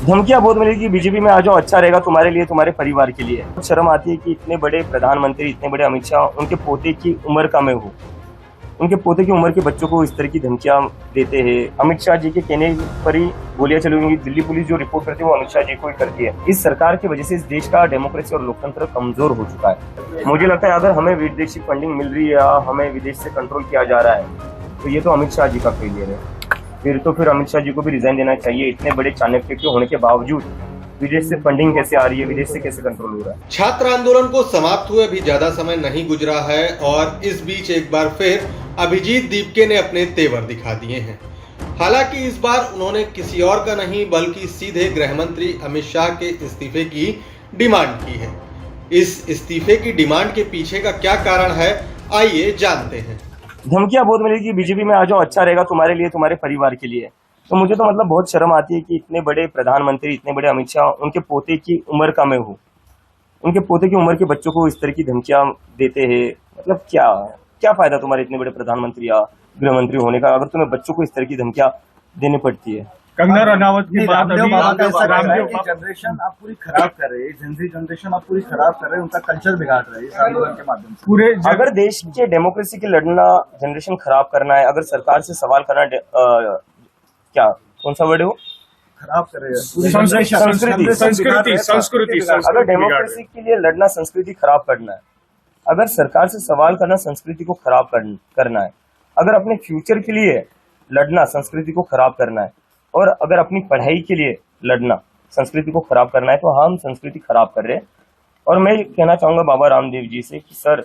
धमकियां बहुत मिली कि बीजेपी में आ जाओ, अच्छा रहेगा तुम्हारे लिए, तुम्हारे परिवार के लिए। शर्म आती है कि इतने बड़े प्रधानमंत्री, इतने बड़े अमित शाह उनके पोते की उम्र का मैं हूँ, उनके पोते की उम्र के बच्चों को इस तरह की धमकियां देते हैं। अमित शाह जी के कहने पर ही गोलियां चली हुई। दिल्ली पुलिस जो रिपोर्ट करती है वो अमित शाह जी को ही करती है। इस सरकार की वजह से इस देश का डेमोक्रेसी और लोकतंत्र कमजोर हो चुका है। मुझे लगता है अगर हमें विदेशी फंडिंग मिल रही है या हमें विदेश से कंट्रोल किया जा रहा है तो ये तो अमित शाह जी का फेलियर है। फिर अमित शाह जी को भी रिजाइन देना चाहिए। इतने बड़े चाणक्य के होने के बावजूद विदेश से फंडिंग कैसे आ रही है, विदेश से कैसे कंट्रोल हो रहा है। छात्र आंदोलन को समाप्त हुए अभी ज्यादा समय नहीं गुजरा है और इस बीच एक बार फिर अभिजीत दीपके ने अपने तेवर दिखा दिए हैं। हालांकि इस बार उन्होंने किसी और का नहीं बल्कि सीधे गृह मंत्री अमित शाह के इस्तीफे की डिमांड की है। इस इस्तीफे की डिमांड के पीछे का क्या कारण है, आइए जानते हैं। धमकियां बहुत मिली कि बीजेपी में आ जाओ, अच्छा रहेगा तुम्हारे लिए, तुम्हारे परिवार के लिए। तो मुझे तो मतलब बहुत शर्म आती है कि इतने बड़े प्रधानमंत्री, इतने बड़े अमित शाह उनके पोते की उम्र का मैं हूँ, उनके पोते की उम्र के बच्चों को इस तरह की धमकियां देते हैं। मतलब क्या फायदा तुम्हारे इतने बड़े प्रधानमंत्री या गृह मंत्री होने का अगर तुम्हें बच्चों को इस तरह की धमकियां देनी पड़ती है। कंगना रनावत की बात अभी जनरेशन आप पूरी खराब कर रहे हैं, जेनजी जनरेशन आप पूरी खराब कर रहे हैं, उनका कल्चर बिगाड़ रहे हैं इस आंदोलन के माध्यम से। पूरे अगर देश के डेमोक्रेसी के लड़ना जनरेशन खराब करना है, अगर सरकार से सवाल करना क्या कौन सा वर्ड है वो, खराब कर रहे हैं संस्कृति। अगर डेमोक्रेसी के लिए लड़ना संस्कृति खराब करना है, अगर सरकार से सवाल करना संस्कृति को खराब करना है, अगर अपने फ्यूचर के लिए लड़ना संस्कृति को खराब करना है और अगर अपनी पढ़ाई के लिए लड़ना संस्कृति को खराब करना है तो हम संस्कृति खराब कर रहे हैं। और मैं कहना चाहूंगा बाबा रामदेव जी से कि सर,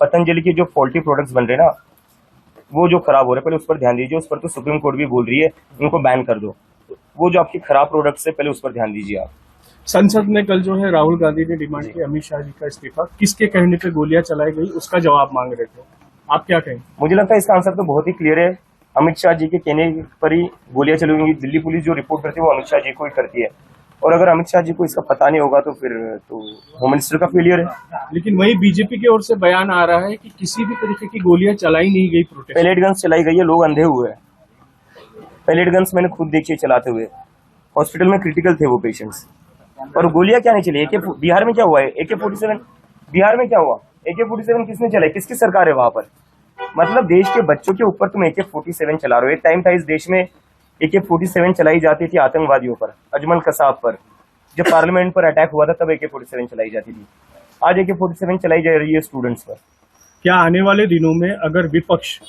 पतंजलि के जो फॉल्टी प्रोडक्ट्स बन रहे हैं ना, वो जो खराब हो रहे हैं पहले उस पर ध्यान दीजिए। उस पर तो सुप्रीम कोर्ट भी बोल रही है उनको बैन कर दो। वो जो आपकी खराब प्रोडक्ट्स है पहले उस पर ध्यान दीजिए आप। संसद में कल जो है राहुल गांधी ने डिमांड की अमित शाह जी का इस्तीफा, किसके कहने पे गोलियां चलाई गई उसका जवाब मांग रहे थे, आप क्या कहें? मुझे लगता है इसका आंसर तो बहुत ही क्लियर है। अमित शाह जी के कहने पर ही गोलियां चली हुई। दिल्ली पुलिस जो रिपोर्ट करती है वो अमित शाह जी को ही करती है। और अगर अमित शाह जी को इसका पता नहीं होगा तो फिर तो होम मिनिस्टर का फेलियर है। लेकिन वही बीजेपी की ओर से बयान आ रहा है कि किसी भी तरीके की गोलियां चलाई नहीं गई, प्रोटेस्ट पैलेट गन्स चलाई गई है, लोग अंधे हुए हैं। पैलेट गन्स मैंने खुद देखी चलाते हुए, हॉस्पिटल में क्रिटिकल थे वो पेशेंट्स। और गोलियां क्या नहीं चली। बिहार में क्या हुआ है, AK-47 बिहार में क्या हुआ, AK-47 किसने चलाई, किसकी सरकार है वहां पर। मतलब देश के बच्चों के ऊपर तुम AK-47 चला रहे हो। एक टाइम था इस देश में AK-47 चलाई जाती थी आतंकवादियों पर, अजमल कसाब पर। जब पार्लियामेंट पर अटैक हुआ था तब AK-47 चलाई जाती थी। आज AK-47 चलाई जा रही है स्टूडेंट्स पर। क्या आने वाले दिनों में अगर विपक्ष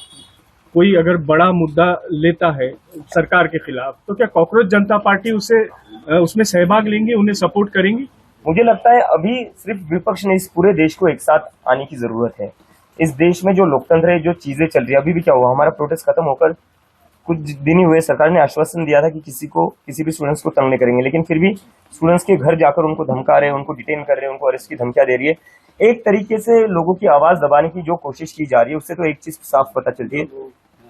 कोई अगर बड़ा मुद्दा लेता है सरकार के खिलाफ तो क्या कॉकरोच जनता पार्टी उसमें सहभाग लेंगे, उन्हें सपोर्ट करेंगी? मुझे लगता है अभी सिर्फ विपक्ष ने, इस पूरे देश को एक साथ आने की जरूरत है। इस देश में जो लोकतंत्र है, जो चीजें चल रही है, अभी भी क्या हुआ, हमारा प्रोटेस्ट खत्म होकर कुछ दिन ही हुए, सरकार ने आश्वासन दिया था कि किसी भी स्टूडेंट्स को तंग नहीं करेंगे, लेकिन फिर भी स्टूडेंट्स के घर जाकर उनको धमका रहे हैं, उनको डिटेन कर रहे हैं, उनको अरेस्ट की धमकियां दे रही है। एक तरीके से लोगों की आवाज दबाने की जो कोशिश की जा रही है उससे तो एक चीज साफ पता चलती है,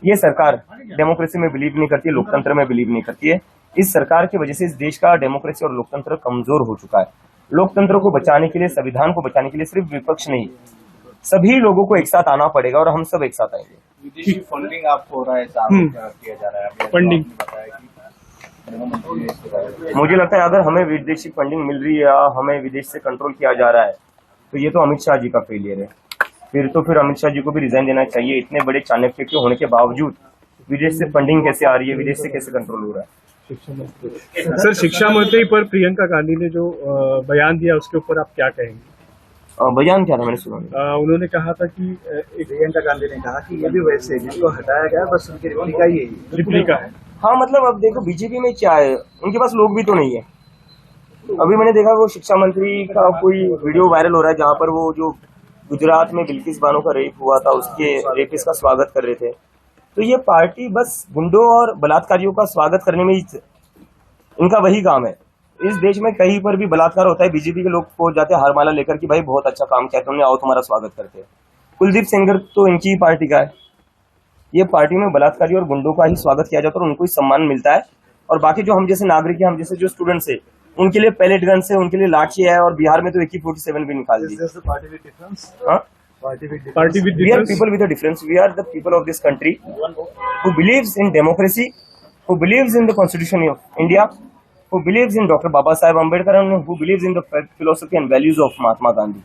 ये सरकार डेमोक्रेसी में बिलीव नहीं करती है, लोकतंत्र में बिलीव नहीं करती है। इस सरकार की वजह से इस देश का डेमोक्रेसी और लोकतंत्र कमजोर हो चुका है। लोकतंत्र को बचाने के लिए, संविधान को बचाने के लिए सिर्फ विपक्ष नहीं, सभी लोगों को एक साथ आना पड़ेगा और हम सब एक साथ आएंगे। विदेशी फंडिंग आपको हो रहा है, किया जा रहा है फंडिंग। मुझे लगता है अगर हमें विदेशी फंडिंग मिल रही है या हमें विदेश से कंट्रोल किया जा रहा है तो ये तो अमित शाह जी का फेलियर है। फिर अमित शाह जी को भी रिजाइन देना चाहिए। इतने बड़े चाणक्य के होने के बावजूद विदेश से फंडिंग कैसे आ रही है, विदेश से कैसे कंट्रोल हो रहा है। सर, शिक्षा मंत्री पर प्रियंका गांधी ने जो बयान दिया उसके ऊपर आप क्या कहेंगे? बयान क्या था, मैंने सुना नहीं। उन्होंने कहा था कि प्रियंका गांधी ने कहा कि ये भी वैसे जिसको हटाया गया बस उनकी रिप्लिका है। हाँ, मतलब अब देखो बीजेपी में क्या है, उनके पास लोग भी तो नहीं है। अभी मैंने देखा वो शिक्षा मंत्री का कोई वीडियो वायरल हो रहा है जहाँ पर वो जो गुजरात में बिल्किस बानो का रेप हुआ था उसके रेपिस्ट का स्वागत कर रहे थे। तो ये पार्टी बस गुंडों और बलात्कारियों का स्वागत करने में ही इनका वही काम है। इस देश में कहीं पर भी बलात्कार होता है, बीजेपी के लोग पहुंच जाते हैं हारमाला लेकर कि भाई बहुत अच्छा काम किया तुमने, आओ तुम्हारा स्वागत करते हैं। कुलदीप सेंगर तो इनकी ही पार्टी का है। ये पार्टी में बलात्कारी और गुंडों का ही स्वागत किया जाता है और उनको ही सम्मान मिलता है। और बाकी जो हम जैसे नागरिक हैं, हम जैसे जो स्टूडेंट्स है, उनके लिए पैलेट गन है, उनके लिए लाठी है। और बिहार में तो AK-47 भी निकाल दी। We are people with a difference. We are the people of this country who believes in democracy, who believes in the Constitution of India, who believes in Dr. Baba Saheb Ambedkar and who believes in the philosophy and values of Mahatma Gandhi.